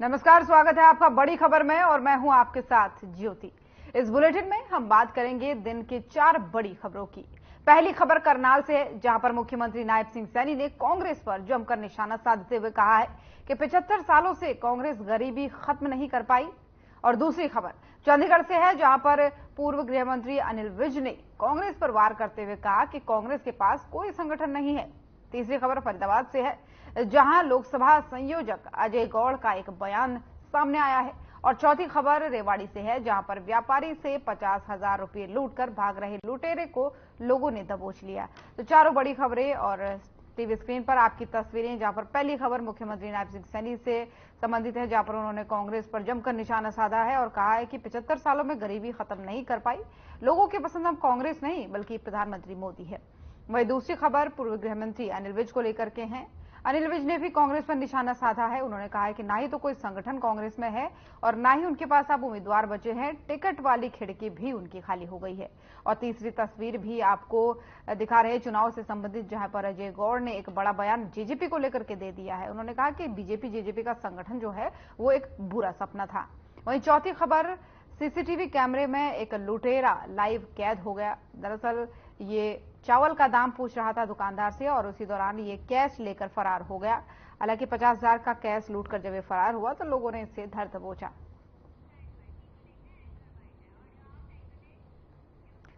नमस्कार, स्वागत है आपका बड़ी खबर में और मैं हूं आपके साथ ज्योति। इस बुलेटिन में हम बात करेंगे दिन की 4 बड़ी खबरों की। पहली खबर करनाल से है, जहां पर मुख्यमंत्री नायब सिंह सैनी ने कांग्रेस पर जमकर निशाना साधते हुए कहा है कि 75 सालों से कांग्रेस गरीबी खत्म नहीं कर पाई। और दूसरी खबर चंडीगढ़ से है, जहां पर पूर्व गृह मंत्री अनिल विज ने कांग्रेस पर वार करते हुए कहा कि कांग्रेस के पास कोई संगठन नहीं है। तीसरी खबर फरीदाबाद से है, जहां लोकसभा संयोजक अजय गौड़ का एक बयान सामने आया है। और चौथी खबर रेवाड़ी से है, जहां पर व्यापारी से 50,000 रुपये लूटकर भाग रहे लुटेरे को लोगों ने दबोच लिया। तो चारों बड़ी खबरें और टीवी स्क्रीन पर आपकी तस्वीरें, जहां पर पहली खबर मुख्यमंत्री नायब सिंह सैनी से संबंधित है, जहां पर उन्होंने कांग्रेस पर जमकर निशाना साधा है और कहा है कि 75 सालों में गरीबी खत्म नहीं कर पाई। लोगों की पसंद अब कांग्रेस नहीं बल्कि प्रधानमंत्री मोदी है। वही दूसरी खबर पूर्व गृह मंत्री अनिल विज को लेकर के हैं। अनिल विज ने भी कांग्रेस पर निशाना साधा है। उन्होंने कहा है कि ना ही तो कोई संगठन कांग्रेस में है और ना ही उनके पास अब उम्मीदवार बचे हैं। टिकट वाली खिड़की भी उनकी खाली हो गई है। और तीसरी तस्वीर भी आपको दिखा रहे चुनाव से संबंधित, जहां पर अजय गौड़ ने एक बड़ा बयान जेजेपी को लेकर के दे दिया है। उन्होंने कहा कि बीजेपी जेजेपी का संगठन जो है वो एक बुरा सपना था। वहीं चौथी खबर सीसीटीवी कैमरे में एक लुटेरा लाइव कैद हो गया। दरअसल ये चावल का दाम पूछ रहा था दुकानदार से और उसी दौरान ये कैश लेकर फरार हो गया। हालांकि 50,000 का कैश लूटकर जब ये फरार हुआ तो लोगों ने इसे धर दबोचा।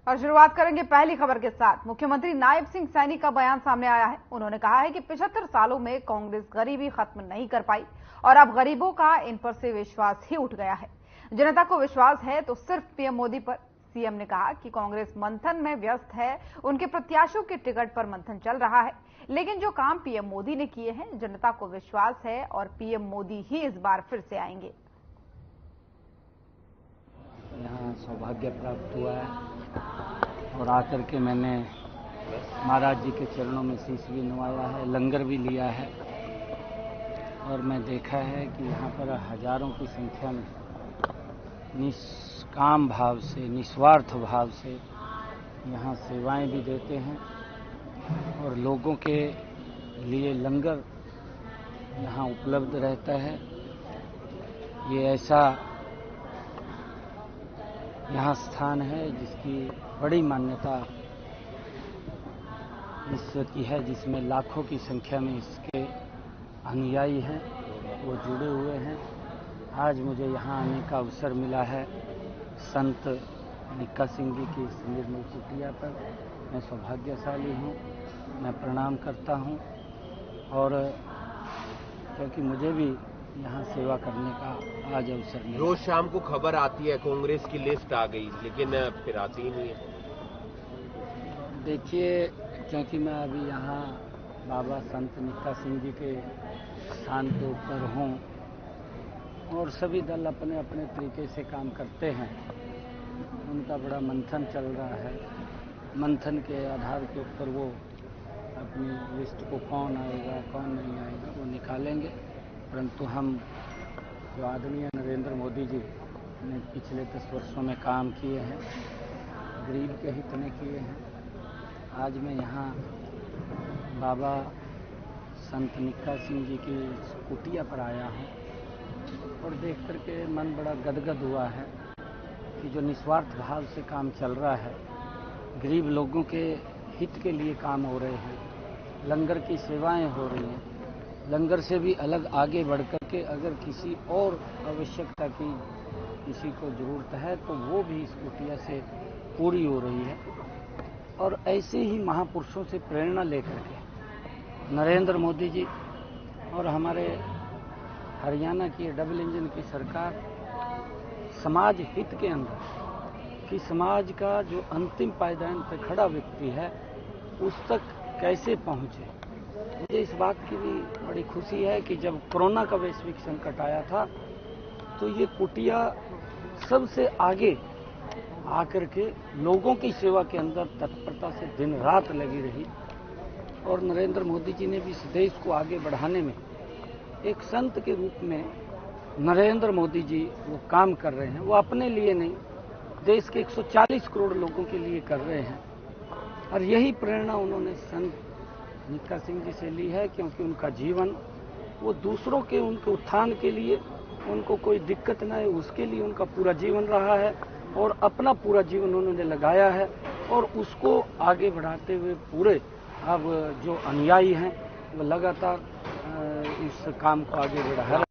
और शुरुआत करेंगे पहली खबर के साथ। मुख्यमंत्री नायब सिंह सैनी का बयान सामने आया है। उन्होंने कहा है कि 75 सालों में कांग्रेस गरीबी खत्म नहीं कर पाई और अब गरीबों का इन पर से विश्वास ही उठ गया है। जनता को विश्वास है तो सिर्फ पीएम मोदी पर। सीएम ने कहा कि कांग्रेस मंथन में व्यस्त है, उनके प्रत्याशियों के टिकट पर मंथन चल रहा है, लेकिन जो काम पीएम मोदी ने किए हैं जनता को विश्वास है और पीएम मोदी ही इस बार फिर से आएंगे। यहाँ सौभाग्य प्राप्त हुआ है और आकर के मैंने महाराज जी के चरणों में शीश भी नवाया है, लंगर भी लिया है और मैं देखा है कि यहाँ पर हजारों की संख्या में निष्काम भाव से, निस्वार्थ भाव से यहाँ सेवाएं भी देते हैं और लोगों के लिए लंगर यहाँ उपलब्ध रहता है। ये ऐसा यहाँ स्थान है जिसकी बड़ी मान्यता विश्व की है, जिसमें लाखों की संख्या में इसके अनुयायी हैं, वो जुड़े हुए हैं। आज मुझे यहाँ आने का अवसर मिला है संत निक्का सिंह जी की निर्मल कुटिया पर। मैं सौभाग्यशाली हूँ, मैं प्रणाम करता हूँ और क्योंकि मुझे भी यहाँ सेवा करने का आज अवसर मिला। रोज शाम को खबर आती है कांग्रेस की लिस्ट आ गई, लेकिन फिर आती ही नहीं है। देखिए, क्योंकि मैं अभी यहाँ बाबा संत निक्का सिंह जी के स्थान के ऊपर हूँ और सभी दल अपने अपने तरीके से काम करते हैं। उनका बड़ा मंथन चल रहा है। मंथन के आधार के ऊपर वो अपनी लिस्ट को कौन आएगा कौन नहीं आएगा वो निकालेंगे। परंतु हम जो आदरणीय नरेंद्र मोदी जी ने पिछले 10 वर्षों में काम किए हैं, गरीब के हित में किए हैं। आज मैं यहाँ बाबा संत निक्का सिंह जी की कुटिया पर आया हूँ और देख करके मन बड़ा गदगद हुआ है कि जो निस्वार्थ भाव से काम चल रहा है, गरीब लोगों के हित के लिए काम हो रहे हैं, लंगर की सेवाएं हो रही हैं। लंगर से भी अलग आगे बढ़ कर के अगर किसी और आवश्यकता की किसी को ज़रूरत है तो वो भी इस कुटिया से पूरी हो रही है। और ऐसे ही महापुरुषों से प्रेरणा लेकर के नरेंद्र मोदी जी और हमारे हरियाणा की डबल इंजन की सरकार समाज हित के अंदर कि समाज का जो अंतिम पायदान पर खड़ा व्यक्ति है उस तक कैसे पहुंचे। मुझे इस बात की भी बड़ी खुशी है कि जब कोरोना का वैश्विक संकट आया था तो ये कुटिया सबसे आगे आकर के लोगों की सेवा के अंदर तत्परता से दिन रात लगी रही और नरेंद्र मोदी जी ने भी इस देश को आगे बढ़ाने में एक संत के रूप में नरेंद्र मोदी जी वो काम कर रहे हैं। वो अपने लिए नहीं, देश के 140 करोड़ लोगों के लिए कर रहे हैं और यही प्रेरणा उन्होंने संत निक्का सिंह जी से ली है, क्योंकि उनका जीवन वो दूसरों के उनके उत्थान के लिए उनको कोई दिक्कत न है, उसके लिए उनका पूरा जीवन रहा है और अपना पूरा जीवन उन्होंने लगाया है और उसको आगे बढ़ाते हुए पूरे अब जो अनुयायी हैं वो लगातार इस काम को आगे बढ़ा रहे हैं।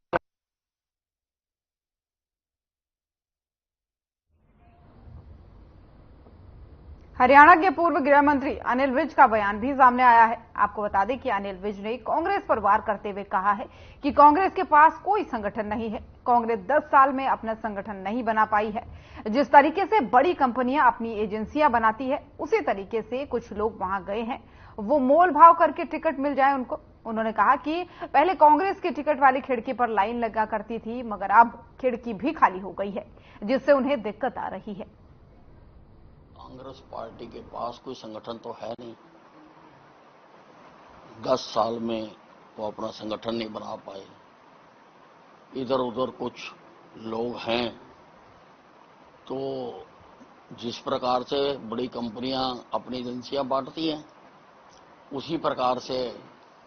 हरियाणा के पूर्व गृह मंत्री अनिल विज का बयान भी सामने आया है। आपको बता दें कि अनिल विज ने कांग्रेस पर वार करते हुए कहा है कि कांग्रेस के पास कोई संगठन नहीं है। कांग्रेस 10 साल में अपना संगठन नहीं बना पाई है। जिस तरीके से बड़ी कंपनियां अपनी एजेंसियां बनाती है, उसी तरीके से कुछ लोग वहां गए हैं, वो मोल भाव करके टिकट मिल जाए उनको। उन्होंने कहा कि पहले कांग्रेस की टिकट वाली खिड़की पर लाइन लगा करती थी, मगर अब खिड़की भी खाली हो गई है, जिससे उन्हें दिक्कत आ रही है। कांग्रेस पार्टी के पास कोई संगठन तो है नहीं। 10 साल में वो अपना संगठन नहीं बना पाए। इधर उधर कुछ लोग हैं, तो जिस प्रकार से बड़ी कंपनियां अपनी एजेंसियां बांटती हैं, उसी प्रकार से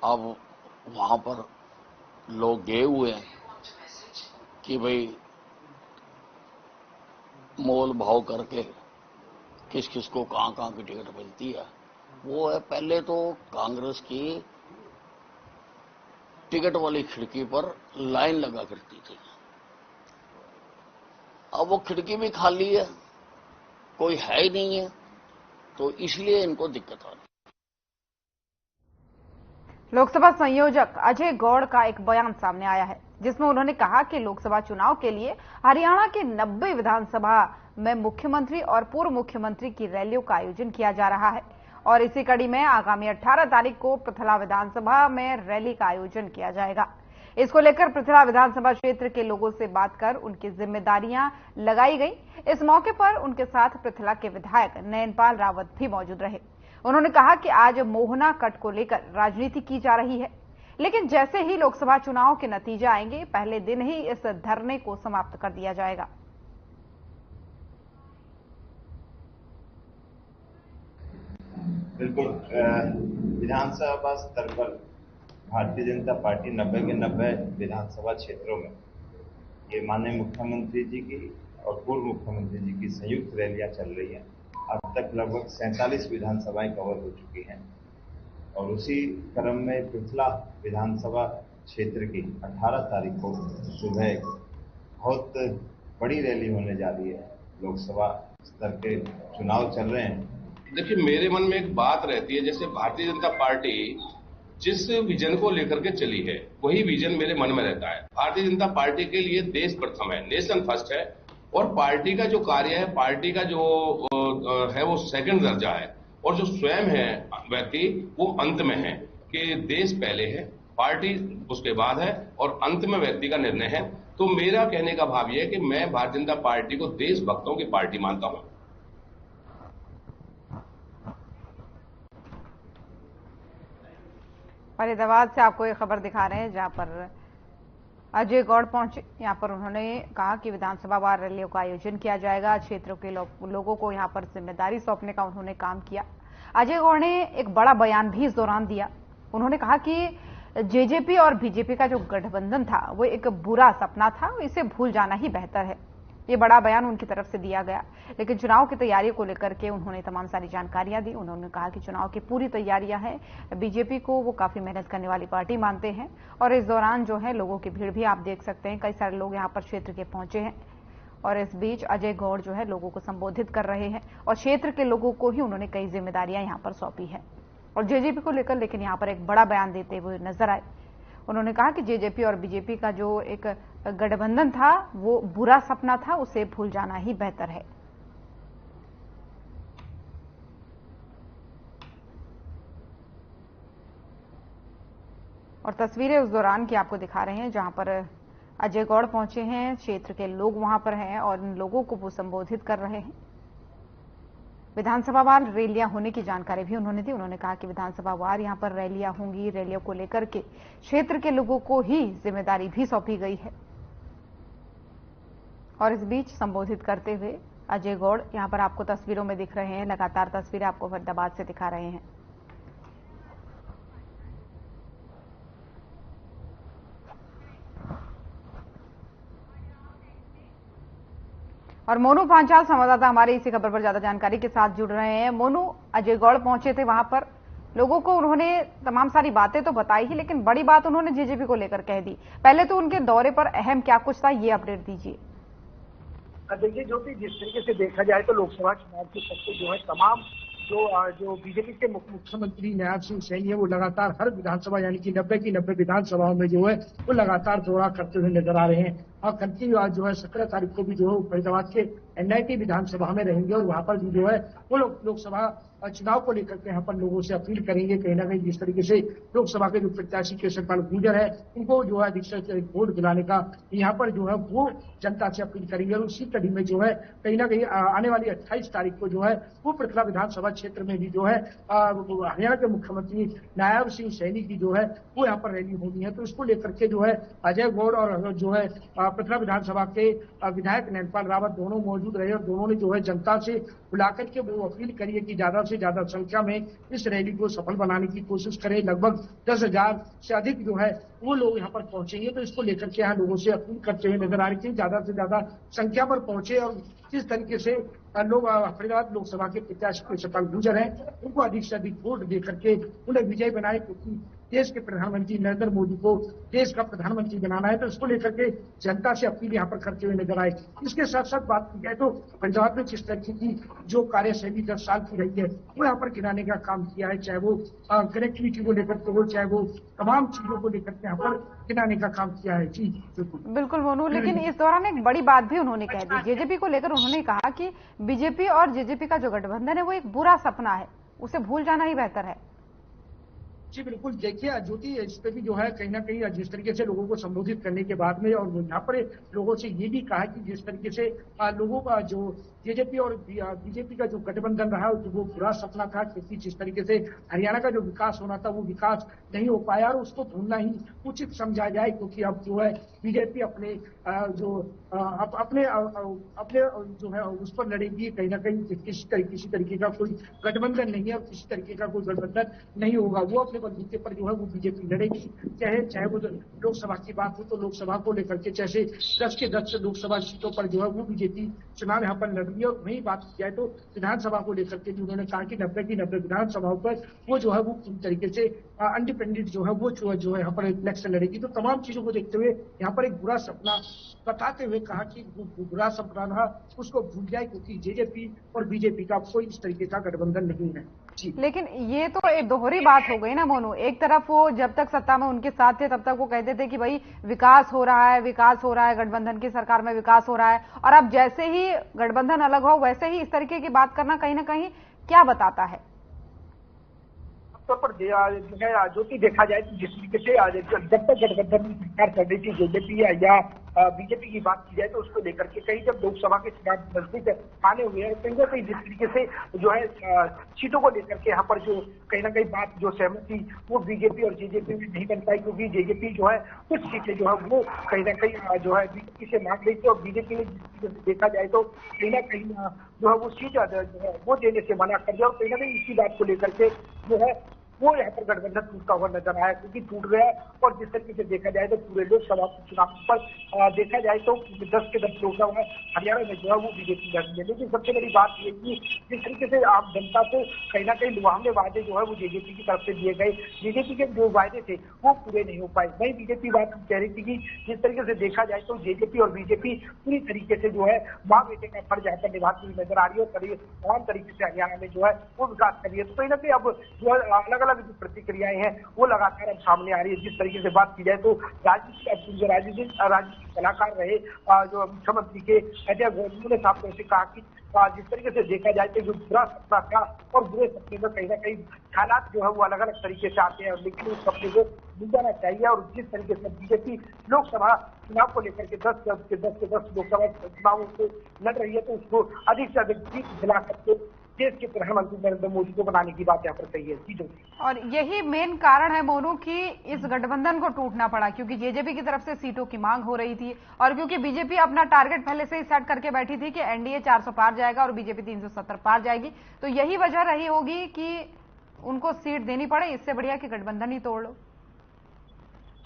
अब वहां पर लोग गए हुए हैं कि भाई मोल भाव करके किस किस को कहां की टिकट मिलती है। वो है, पहले तो कांग्रेस की टिकट वाली खिड़की पर लाइन लगा करती थी। अब वो खिड़की भी खाली है, कोई है ही नहीं है, तो इसलिए इनको दिक्कत आ रही है। लोकसभा संयोजक अजय गौड़ का एक बयान सामने आया है, जिसमें उन्होंने कहा कि लोकसभा चुनाव के लिए हरियाणा के 90 विधानसभा में मुख्यमंत्री और पूर्व मुख्यमंत्री की रैलियों का आयोजन किया जा रहा है और इसी कड़ी में आगामी 18 तारीख को पृथला विधानसभा में रैली का आयोजन किया जाएगा। इसको लेकर पृथला विधानसभा क्षेत्र के लोगों से बात कर उनकी जिम्मेदारियां लगाई गई। इस मौके पर उनके साथ पृथला के विधायक नयनपाल रावत भी मौजूद रहे। उन्होंने कहा कि आज मोहना कट को लेकर राजनीति की जा रही है, लेकिन जैसे ही लोकसभा चुनाव के नतीजे आएंगे, पहले दिन ही इस धरने को समाप्त कर दिया जाएगा। बिल्कुल, विधानसभा स्तर पर भारतीय जनता पार्टी 90 के 90 विधानसभा क्षेत्रों में ये माननीय मुख्यमंत्री जी की और पूर्व मुख्यमंत्री जी की संयुक्त रैलियां चल रही हैं। अब तक लगभग 47 विधानसभाएं कवर हो चुकी हैं और उसी क्रम में पृथला विधानसभा क्षेत्र की 18 तारीख को सुबह बहुत बड़ी रैली होने जा रही है। लोकसभा स्तर के चुनाव चल रहे हैं। देखिए, मेरे मन में एक बात रहती है, जैसे भारतीय जनता पार्टी जिस विजन को लेकर के चली है, वही विजन मेरे मन में रहता है। भारतीय जनता पार्टी के लिए देश प्रथम है, नेशन फर्स्ट है, और पार्टी का जो कार्य है, पार्टी का जो है वो सेकंड दर्जा है, और जो स्वयं है व्यक्ति वो अंत में है, कि देश पहले है, पार्टी उसके बाद है और अंत में व्यक्ति का निर्णय है। तो मेरा कहने का भाव यह है कि मैं भारतीय जनता पार्टी को देशभक्तों की पार्टी मानता हूं। फरीदाबाद से आपको ये खबर दिखा रहे हैं, जहां पर अजय गौड़ पहुंचे। यहां पर उन्होंने कहा कि विधानसभा वार रैलियों का आयोजन किया जाएगा। क्षेत्रों के लोगों को यहां पर जिम्मेदारी सौंपने का उन्होंने काम किया। अजय गौड़ ने एक बड़ा बयान भी इस दौरान दिया। उन्होंने कहा कि जेजेपी और बीजेपी का जो गठबंधन था वो एक बुरा सपना था, इसे भूल जाना ही बेहतर है। ये बड़ा बयान उनकी तरफ से दिया गया, लेकिन चुनाव की तैयारियों को लेकर के उन्होंने तमाम सारी जानकारियां दी। उन्होंने कहा कि चुनाव की पूरी तैयारियां हैं, बीजेपी को वो काफी मेहनत करने वाली पार्टी मानते हैं और इस दौरान जो है लोगों की भीड़ भी आप देख सकते हैं, कई सारे लोग यहां पर क्षेत्र के पहुंचे हैं और इस बीच अजय गौड़ जो है लोगों को संबोधित कर रहे हैं और क्षेत्र के लोगों को ही उन्होंने कई जिम्मेदारियां यहां पर सौंपी है और जेजेपी को लेकर लेकिन यहां पर एक बड़ा बयान देते हुए नजर आए। उन्होंने कहा कि जेजेपी और बीजेपी का जो एक गठबंधन था वो बुरा सपना था, उसे भूल जाना ही बेहतर है। और तस्वीरें उस दौरान की आपको दिखा रहे हैं जहां पर अजय गौड़ पहुंचे हैं, क्षेत्र के लोग वहां पर हैं और इन लोगों को वो संबोधित कर रहे हैं। विधानसभा वार रैलियां होने की जानकारी भी उन्होंने दी। उन्होंने कहा कि विधानसभा वार यहां पर रैलियां होंगी, रैलियों को लेकर के क्षेत्र के लोगों को ही जिम्मेदारी भी सौंपी गई है। और इस बीच संबोधित करते हुए अजय गौड़ यहां पर आपको तस्वीरों में दिख रहे हैं, लगातार तस्वीरें आपको फरीदाबाद से दिखा रहे हैं। और मोनू पांचाल संवाददाता हमारे इसी खबर पर ज्यादा जानकारी के साथ जुड़ रहे हैं। मोनू, अजय गौड़ पहुंचे थे वहां पर, लोगों को उन्होंने तमाम सारी बातें तो बताई ही, लेकिन बड़ी बात उन्होंने जेजेपी को लेकर कह दी। पहले तो उनके दौरे पर अहम क्या कुछ था, ये अपडेट दीजिए। देखिए ज्योति, जिस तरीके से देखा जाए तो लोकसभा चुनाव के सबसे जो है तमाम जो बीजेपी के मुख्यमंत्री नायब सिंह सैनी है वो लगातार हर विधानसभा यानी कि 90 की 90 विधानसभाओं में जो है वो लगातार दौरा करते हुए नजर आ रहे हैं। और कल की आज जो है 17 तारीख को भी जो है फरीदाबाद के एनआईटी विधानसभा में रहेंगे और वहां पर भी जो है वो लोकसभा चुनाव को लेकर के यहाँ पर लोगों से अपील करेंगे। कहीं ना कहीं जिस तरीके से लोकसभा के जो प्रत्याशी केशवपाल गुर्जर है उनको जो है अधिक से अधिक वोट दिलाने का यहाँ पर जो है वो जनता से अपील करेंगे। और उसी कड़ी में जो है कहीं ना कहीं आने वाली 28 तारीख को जो है वो पृथला विधानसभा क्षेत्र में भी जो है हरियाणा के मुख्यमंत्री नायब सिंह सैनी की जो है वो यहाँ पर रैली होनी है। तो इसको लेकर के जो है अजय गौड़ और जो है पृथला विधानसभा के विधायक नैनपाल रावत दोनों मौजूद रहे और दोनों ने जो है जनता से बुलाकर के वो अपील करी है कि ज्यादा से ज्यादा संख्या में इस रैली को सफल बनाने की कोशिश करें। लगभग 10,000 से अधिक जो है वो लोग यहाँ पर पहुंचेंगे। तो इसको लेकर के यहाँ लोगों से अपील करते हुए नजर आ रही थी ज्यादा से ज्यादा संख्या पर पहुंचे और किस तरीके से लोग फरीदाबाद लोकसभा के प्रत्याशी केशवपाल गुर्जर हैं उनको अधिक से अधिक वोट देकर के उन्हें विजय बनाए, क्योंकि देश के प्रधानमंत्री नरेंद्र मोदी को देश का प्रधानमंत्री बनाना है। तो इसको लेकर के जनता से अपील यहाँ पर करते हुए नजर आए। इसके साथ साथ बात की जाए तो फरीदाबाद में किस तरीके की जो कार्यशैली 10 साल की रही है वो यहाँ पर गिराने का काम किया है, चाहे वो कनेक्टिविटी को लेकर के हो, चाहे वो तमाम चीजों को लेकर के यहाँ पर गिराने का काम किया है। जी बिल्कुल मोनू, लेकिन इस दौरान एक बड़ी बात भी उन्होंने कह दी जेजेपी को लेकर। उन्होंने कहा कि बीजेपी और जेजेपी का जो गठबंधन है वो एक बुरा सपना है, उसे भूल जाना ही बेहतर है। जी बिल्कुल, देखिए ज्योति, इस पे भी जो है कहीं ना कहीं जिस तरीके से लोगों को संबोधित करने के बाद में और यहाँ पर लोगों से ये भी कहा कि जिस तरीके से लोगों का जो जेजेपी और बीजेपी का जो गठबंधन रहा वो बुरा सपना था, क्योंकि जिस तरीके से हरियाणा का जो विकास होना था वो विकास नहीं हो पाया और उसको भूलना ही उचित समझा जाए। क्योंकि अब जो है बीजेपी अपने जो है उस पर लड़ेगी। कहीं ना कहीं किसी तरीके का कोई गठबंधन नहीं है और किसी तरीके का कोई गठबंधन नहीं होगा। वो अपने बलबूते पर जो है वो बीजेपी लड़ेगी। चाहे वो लोकसभा की बात हो तो लोकसभा को लेकर के जैसे 10 के 10 लोकसभा सीटों पर जो है वो बीजेपी चुनाव यहाँ पर लड़ रही है। और वही बात की जाए तो विधानसभा को लेकर के उन्होंने कहा कि 90 की 90 विधानसभाओं पर वो जो है वो पूरी तरीके से इंडिपेंडेंट जो है वो जो है यहाँ पर इलेक्शन लड़ेगी। तो तमाम चीजों को देखते हुए यहाँ पर एक बुरा सपना बताते हुए कहा कि बुरा सपना था उसको भूल जाए, क्योंकि जेजेपी और बीजेपी का कोई इस तरीके का गठबंधन नहीं है। जी, लेकिन ये तो एक दोहरी बात हो गई ना मोनू। एक तरफ वो जब तक सत्ता में उनके साथ थे तब तक वो कहते थे कि भाई विकास हो रहा है, विकास हो रहा है, गठबंधन की सरकार में विकास हो रहा है, और अब जैसे ही गठबंधन अलग हो वैसे ही इस तरीके की बात करना कहीं ना कहीं क्या बताता है? तौर पर ज्योति, देखा जाए तो जिस तरीके से जब तक गठबंधन की सरकार चल रही थी जेजेपी या बीजेपी की बात की जाए तो उसको लेकर के कहीं जब लोकसभा के चुनाव नजदीक आने हुए हैं कहीं ना कहीं जिस तरीके से जो है सीटों को लेकर के यहाँ पर जो कहीं ना कहीं बात जो सहमति वो बीजेपी और जेजेपी में नहीं बन पाई, क्योंकि जेजेपी जो है कुछ सीटें जो है वो कहीं ना कहीं जो है बीजेपी से मांग रही थी और बीजेपी ने जिस तरीके से देखा जाए तो कहीं ना कहीं जो है वो सीट जो है वो देने से मना कर दिया। और कहीं ना कहीं इसी बात को लेकर के जो है वो यहाँ पर गठबंधन टूटता हुआ नजर आया, क्योंकि टूट गया। और जिस तरीके से देखा जाए तो पूरे लोकसभा चुनाव पर देखा जाए तो 10 के 10 लोकसभा हरियाणा में जो है वो बीजेपी लड़ी है। लेकिन सबसे बड़ी बात ये कि जिस तरीके से आम जनता को कहीं ना कहीं लुभावने वादे जो है वो जेजेपी की तरफ से दिए गए, जेजेपी के जो वायदे थे वो पूरे नहीं हो पाए। वही बीजेपी बात कह रही थी कि जिस तरीके से देखा जाए तो जेजेपी और बीजेपी पूरी तरीके से जो है माँ बेटे का फर्ज यहाँ पर निभाती हुई नजर आ रही है और तमाम तरीके से हरियाणा में जो है वो विकास कर रही है। तो कहीं ना कहीं अब जो है अलग अलग जो प्रतिक्रियाएं हैं वो लगातार अब सामने आ रही है। जिस तरीके से बात की जाए तो राजनीतिक कलाकार रहे जो मुख्यमंत्री के अजय गौड़ ने साफ तौर से कहा कि जिस तरीके से देखा जाए तो जो बुरा सपना था और बुरे सपने में कहीं ना कहीं हालात जो है वो अलग अलग तरीके से आते हैं, लेकिन उस सपने को मिल जाना चाहिए। और जिस तरीके से बीजेपी लोकसभा चुनाव को लेकर के 10 के 10 लोकसभा चुनावों को लड़ रही है तो उसको अधिक से अधिक जीत दिला करके देश के प्रधानमंत्री नरेंद्र मोदी को बनाने की बात यहाँ पर कही है। और यही मेन कारण है मोनू कि इस गठबंधन को टूटना पड़ा, क्योंकि जेजेपी की तरफ से सीटों की मांग हो रही थी और क्योंकि बीजेपी अपना टारगेट पहले से ही सेट करके बैठी थी कि एनडीए 400 पार जाएगा और बीजेपी 370 पार जाएगी। तो यही वजह रही होगी कि उनको सीट देनी पड़े। इससे बढ़िया कि गठबंधन ही तोड़ लो।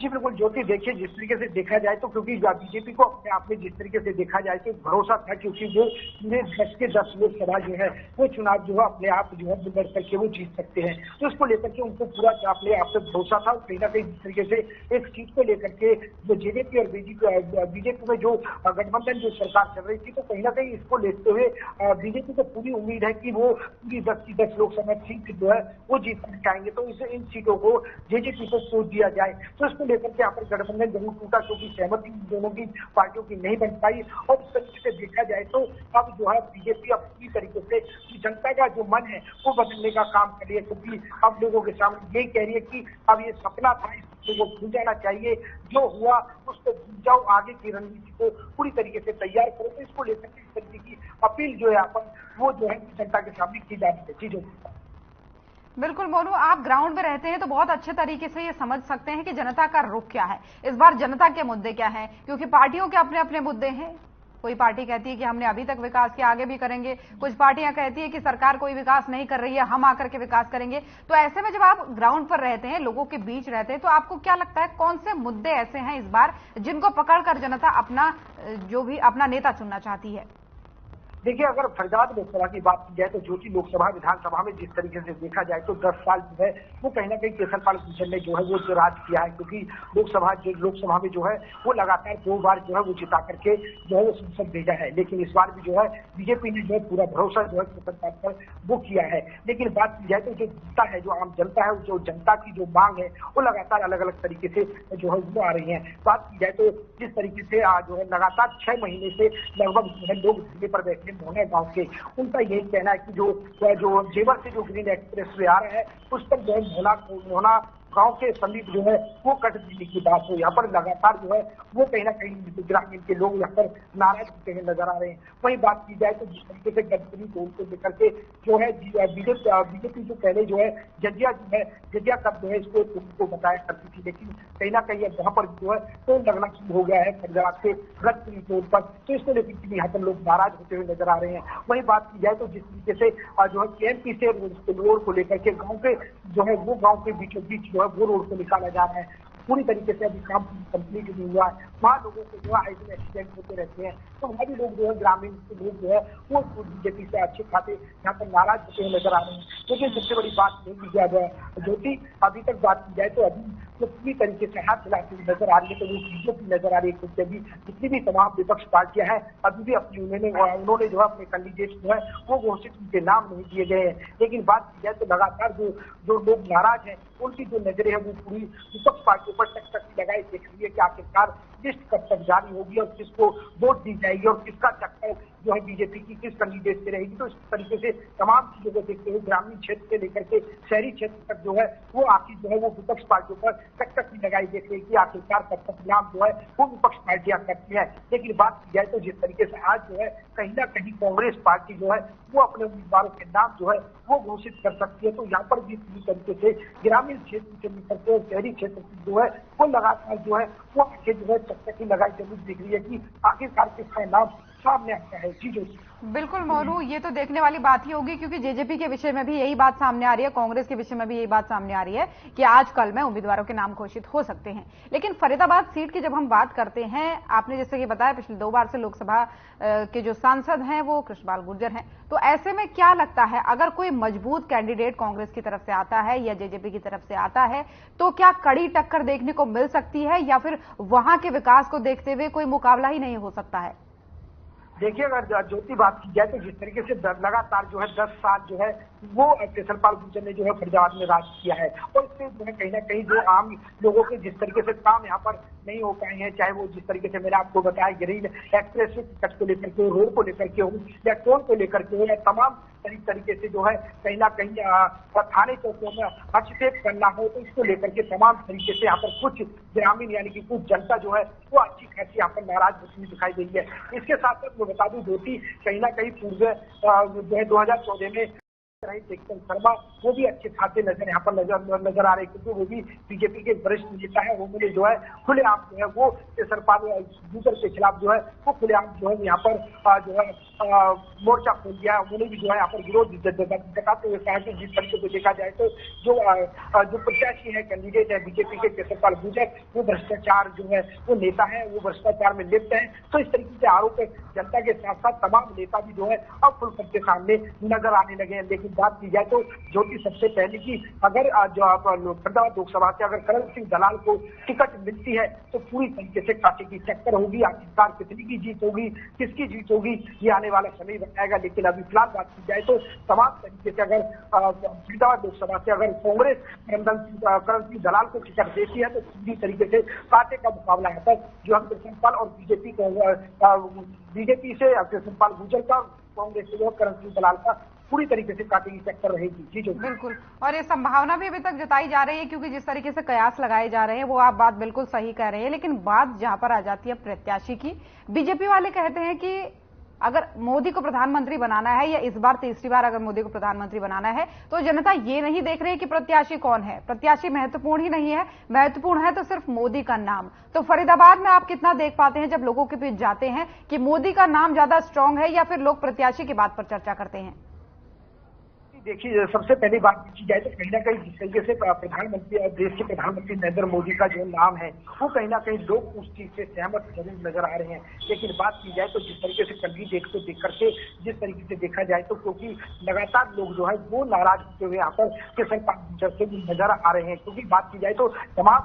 जी बिल्कुल ज्योति, देखिए जिस तरीके से देखा जाए तो क्योंकि बीजेपी को अपने आप में जिस तरीके से देखा जाए तो भरोसा था, क्योंकि वो पूरे 10 के 10 लोकसभा जो है वो चुनाव जो है अपने आप जो है लड़ करके वो जीत सकते हैं। तो इसको लेकर के उनको पूरा अपने आप पे भरोसा था। कहीं ना कहीं जिस तरीके से एक सीट को लेकर के जो जेजेपी और बीजेपी में जो गठबंधन जो सरकार चल रही थी, तो कहीं ना कहीं इसको लेते हुए बीजेपी को पूरी उम्मीद है कि वो पूरी 10 की 10 लोकसभा सीट जो है वो जीत कर आएंगे। तो इन सीटों को जेजेपी को सोच दिया जाए, तो इसको लेकर के यहाँ पर गठबंधन जरूर टूटा, क्योंकि सहमति दोनों की पार्टियों की नहीं बन पाई। और इस तरीके से देखा जाए तो अब जो है बीजेपी अब पूरी तरीके से जनता का जो मन है वो बदलने का काम कर रही है, क्योंकि अब लोगों के सामने यही कह रही है कि अब ये सपना था, इसको भूल जाना चाहिए, जो हुआ उसको भूल जाओ, आगे की रणनीति को पूरी तरीके से तैयार करो। तो इसको लेकर के इस तरीके की अपील जो है अपन वो जो है जनता के सामने की जा रही है। चीजों बिल्कुल मोनू, आप ग्राउंड में रहते हैं तो बहुत अच्छे तरीके से ये समझ सकते हैं कि जनता का रुख क्या है, इस बार जनता के मुद्दे क्या हैं, क्योंकि पार्टियों के अपने अपने मुद्दे हैं। कोई पार्टी कहती है कि हमने अभी तक विकास किया, आगे भी करेंगे। कुछ पार्टियां कहती है कि सरकार कोई विकास नहीं कर रही है, हम आकर के विकास करेंगे। तो ऐसे में जब आप ग्राउंड पर रहते हैं, लोगों के बीच रहते हैं, तो आपको क्या लगता है कौन से मुद्दे ऐसे हैं इस बार जिनको पकड़कर जनता अपना जो भी अपना नेता चुनना चाहती है? देखिए, अगर फरीदाबाद लोकसभा की बात की जाए तो जो कि लोकसभा विधानसभा में जिस तरीके से देखा जाए तो 10 साल जो है वो कहीं ना कहीं केसरपाल गुर्जर ने जो है वो जो राज किया है, क्योंकि लोकसभा में जो है वो लगातार 2 बार जो है वो जिता करके जो है वो संसद भेजा है। लेकिन इस बार भी जो है बीजेपी ने जो है पूरा भरोसा जो है केसरपाल पर वो किया है। लेकिन बात की जाए तो जो जनता है, जो आम जनता है, जो जनता की जो मांग है वो लगातार अलग अलग तरीके से जो है वो आ रही है। बात की जाए तो जिस तरीके से जो है लगातार 6 महीने से लगभग जो है लोग धरने पर बैठे मोहना गांव के, उनका यही कहना है कि जो जेवर से जो ग्रीन एक्सप्रेस वे आ रहा है उस पर जो है मोहना गांव के समीप जो है वो कट देने की बात हो। यहाँ पर लगातार जो है वो कहीं ना कहीं ग्रामीण के लोग यहाँ पर नाराज होते हुए नजर आ रहे हैं। वहीं बात की जाए तो जिस तरीके से गडकरी टोल को लेकर के जो है बीजेपी जो पहले जो है जजिया कब जो है इसको को बताया करती थी, लेकिन कहीं ना कहीं वहां पर जो है टोल लगना शुरू हो गया है फरीदाबाद से गडकरी टोल पर। तो इसको लेकर यहाँ पर लोग नाराज होते हुए नजर आ रहे हैं। वहीं बात की जाए तो जिस तरीके से जो है केएमपी से रोड को लेकर के गाँव के जो है वो गाँव के बीचों बीच वो रोड को निकाला जा रहा है। पूरी तरीके से अभी काम कंप्लीट नहीं हुआ है। वहाँ लोगों को जो है आए दिन एक्सीडेंट होते रहते हैं। तो वहाँ भी लोग जो है ग्रामीण के लोग जो है वो बीजेपी से अच्छे खाते यहाँ पर नाराज होते हुए नजर आ रहे हैं। लेकिन सबसे बड़ी बात नहीं की जाए ज्योति, अभी तक बात की जाए तो अभी जो पूरी तरीके से हाथ मिलाती हुई नजर आ रही है तो वो बीजेपी नजर आ रही है, क्योंकि अभी जितनी भी तमाम विपक्ष पार्टियां हैं अभी भी अपनी उन्होंने जो है अपने कैंडिडेट जो है वो घोषित उनके नाम नहीं दिए गए हैं। लेकिन बात की जाए तो लगातार जो लोग नाराज हैं उनकी जो नजरें है वो पूरी विपक्ष पार्टियों पर टक लगाई देख रही है कि आखिरकार लिस्ट कब तक जारी होगी और किसको वोट दी जाएगी और किसका चक्कर जो है बीजेपी की किस कैंडिडेट से रहेगी। तो इस तरीके से तमाम चीजों को देखते हुए ग्रामीण क्षेत्र से लेकर के शहरी क्षेत्र तक जो है वो आखिर जो है वो विपक्ष पार्टियों पर टक लगाई देख रही है कि आखिरकार कब तक नाम जो है वो विपक्ष पार्टियां करती है। लेकिन बात की जाए तो जिस तरीके से आज जो है कहीं ना कहीं कांग्रेस पार्टी जो है वो अपने उम्मीदवारों के नाम जो है वो घोषित कर सकती है। तो यहाँ पर भी पूरी तरीके से ग्रामीण क्षेत्र से लेकर के शहरी क्षेत्र जो है वो लगातार जो है वो आगे जो है चक्की लगाई जरूर दिख रही है कि आखिरकार किसका नाम सामने आता है। चीजों बिल्कुल मोनू, ये तो देखने वाली बात ही होगी, क्योंकि जेजेपी के विषय में भी यही बात सामने आ रही है, कांग्रेस के विषय में भी यही बात सामने आ रही है कि आज कल में उम्मीदवारों के नाम घोषित हो सकते हैं। लेकिन फरीदाबाद सीट की जब हम बात करते हैं, आपने जैसे कि बताया पिछले 2 बार से लोकसभा के जो सांसद हैं वो कृष्णपाल गुर्जर हैं, तो ऐसे में क्या लगता है अगर कोई मजबूत कैंडिडेट कांग्रेस की तरफ से आता है या जेजेपी की तरफ से आता है तो क्या कड़ी टक्कर देखने को मिल सकती है, या फिर वहां के विकास को देखते हुए कोई मुकाबला ही नहीं हो सकता है? देखिए, अगर ज्योति बात की जाए तो जिस तरीके से लगातार जो है 10 साल जो है वो केसरपाल गुर्जर ने जो है फरीदाबाद में राज किया है और इससे जो है कहीं ना कहीं जो आम लोगों के जिस तरीके से काम यहाँ पर नहीं हो पाए हैं, चाहे वो जिस तरीके से मैंने आपको बताया ग्रीन एक्सप्रेस टिकट को लेकर के, रोड को लेकर के हो या टोल को लेकर के हो या तमाम तरीके से जो है कहीं ना कहीं थाने चौकियों में हस्तक्षेप करना हो, तो इसको लेकर के तमाम तरीके से यहाँ पर कुछ ग्रामीण यानी कि कुछ जनता जो है वो अच्छी खासी यहाँ पर नाराज होती दिखाई दे रही है। इसके साथ साथ मैं बता दूं ज्योति, कहीं ना कहीं पूर्व जो है 2014 में टेक्चर शर्मा वो भी अच्छे खासे यहाँ पर नजर आ रहे हैं, क्योंकि वो भी बीजेपी के वरिष्ठ नेता है। उन्होंने जो है खुलेआम जो है वो केसरपाल गुर्जर के खिलाफ जो है वो खुलेआम जो है यहाँ पर जो है मोर्चा खोल दिया है। उन्होंने भी जो है यहाँ पर विरोध जताते हुए कहा कि जिस तरीके से देखा जाए तो जो प्रत्याशी है, कैंडिडेट है बीजेपी के केसरपाल गुर्जर, वो भ्रष्टाचार जो है वो नेता है, वो भ्रष्टाचार में लिप्त है। तो इस तरीके से आरोप जनता के साथ साथ तमाम नेता भी जो है अब खुलकर के सामने नजर आने लगे हैं। लेकिन बात की जाए तो ज्योति सबसे पहले की अगर जो आप फरीदाबाद लोकसभा से अगर करण सिंह दलाल को टिकट मिलती है तो पूरी तरीके से कांटे की टक्कर होगी। आखिरकार कितनी की जीत होगी, किसकी जीत होगी, ये आने वाला समय बताएगा। लेकिन अभी फिलहाल बात की जाए तो तमाम तरीके से अगर फरीदाबाद लोकसभा से अगर कांग्रेस करण सिंह दलाल को टिकट देती है तो पूरी तरीके से कांटे का मुकाबला है पर जो हम कृष्णपाल और बीजेपी से कृष्णपाल गुर्जर का, कांग्रेस से करण सिंह दलाल का पूरी तरीके से कांटे की टक्कर रहेगी। जी जो बिल्कुल, और ये संभावना भी अभी तक जताई जा रही है, क्योंकि जिस तरीके से कयास लगाए जा रहे हैं वो आप बात बिल्कुल सही कह रहे हैं। लेकिन बात जहां पर आ जाती है प्रत्याशी की, बीजेपी वाले कहते हैं कि अगर मोदी को प्रधानमंत्री बनाना है या इस बार तीसरी बार अगर मोदी को प्रधानमंत्री बनाना है तो जनता ये नहीं देख रही कि प्रत्याशी कौन है। प्रत्याशी महत्वपूर्ण ही नहीं है, महत्वपूर्ण है तो सिर्फ मोदी का नाम। तो फरीदाबाद में आप कितना देख पाते हैं जब लोगों के बीच जाते हैं कि मोदी का नाम ज्यादा स्ट्रांग है या फिर लोग प्रत्याशी की बात पर चर्चा करते हैं? देखिए, सबसे पहली बात की जाए तो कहीं ना कहीं जिस तरीके से प्रधानमंत्री और देश के प्रधानमंत्री नरेंद्र मोदी का जो नाम है वो कहीं ना कहीं लोग उस चीज से सहमत जरूर नजर आ रहे हैं। लेकिन बात की जाए तो जिस तरीके से कैंडिडेट को देख करके जिस तरीके से देखा जाए तो क्योंकि लगातार लोग जो है वो नाराज होते हुए यहाँ पर केसरपाल गुर्जर से भी नजर आ रहे हैं। क्योंकि बात की जाए तो तमाम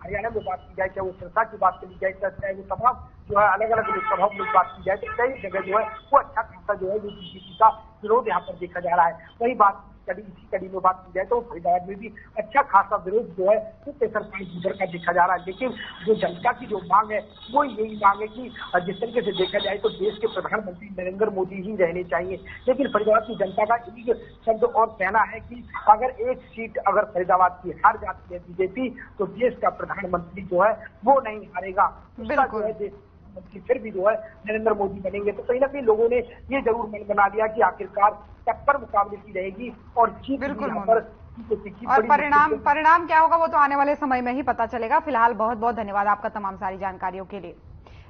हरियाणा में बात की जाए, चाहे वो सिरसा की बात करी जाए, चाहे वो तमाम जो है अलग अलग लोकसभाओं में बात की जाए तो कई जगह जो है वो अच्छा खासा जो है वो बीजेपी का विरोध यहाँ पर देखा जा रहा है। वही बात इसी कड़ी में बात की जाए तो फरीदाबाद में भी अच्छा खासा विरोध जो है वो केसरपाल गुर्जर का देखा जा रहा है। लेकिन जो जनता की जो मांग है वो यही मांग है कि जिस तरीके से देखा जाए तो देश के प्रधानमंत्री नरेंद्र मोदी ही रहने चाहिए। लेकिन फरीदाबाद की जनता का एक शब्द और कहना है कि अगर एक सीट अगर फरीदाबाद की हार जाती है बीजेपी तो देश का प्रधानमंत्री जो है वो नहीं हारेगा। बिल्कुल, फिर भी जो है नरेंद्र मोदी बनेंगे। तो कहीं ना कहीं लोगों ने ये जरूर मन बना लिया कि आखिरकार टक्कर मुकाबले की रहेगी और जीत बिल्कुल पर और परिणाम क्या होगा वो तो आने वाले समय में ही पता चलेगा। फिलहाल बहुत बहुत धन्यवाद आपका तमाम सारी जानकारियों के लिए।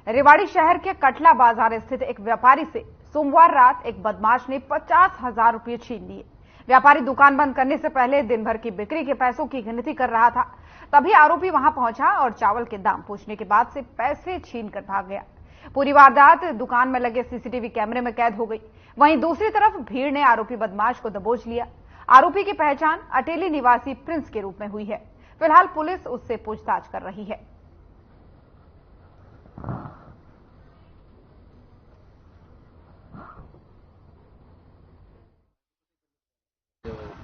रेवाड़ी शहर के कटला बाजार स्थित एक व्यापारी से सोमवार रात एक बदमाश ने 50,000 रुपये छीन लिए। व्यापारी दुकान बंद करने से पहले दिन भर की बिक्री के पैसों की गिनती कर रहा था। तभी आरोपी वहां पहुंचा और चावल के दाम पूछने के बाद से पैसे छीन कर भाग गया। पूरी वारदात दुकान में लगे सीसीटीवी कैमरे में कैद हो गई। वहीं दूसरी तरफ भीड़ ने आरोपी बदमाश को दबोच लिया। आरोपी की पहचान अटेली निवासी प्रिंस के रूप में हुई है। फिलहाल पुलिस उससे पूछताछ कर रही है।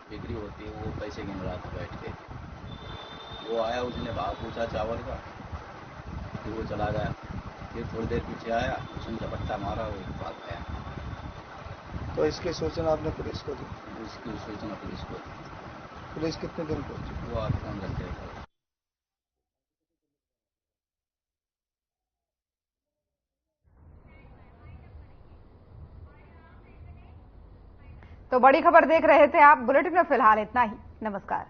बिक्री होती है वो पैसे गिन रहा था बैठ के। वो आया, उसने भाव पूछा चावल का, फिर वो चला गया। फिर थोड़ी देर पीछे आया, उसने झपट्टा मारा, वो भाग गया। तो इसकी सूचना आपने पुलिस को दी? इसकी सूचना पुलिस को दी। पुलिस कितने दिन पहुंची? वो 8 घंटे का। तो बड़ी खबर देख रहे थे आप। बुलेटिन में फिलहाल इतना ही। नमस्कार।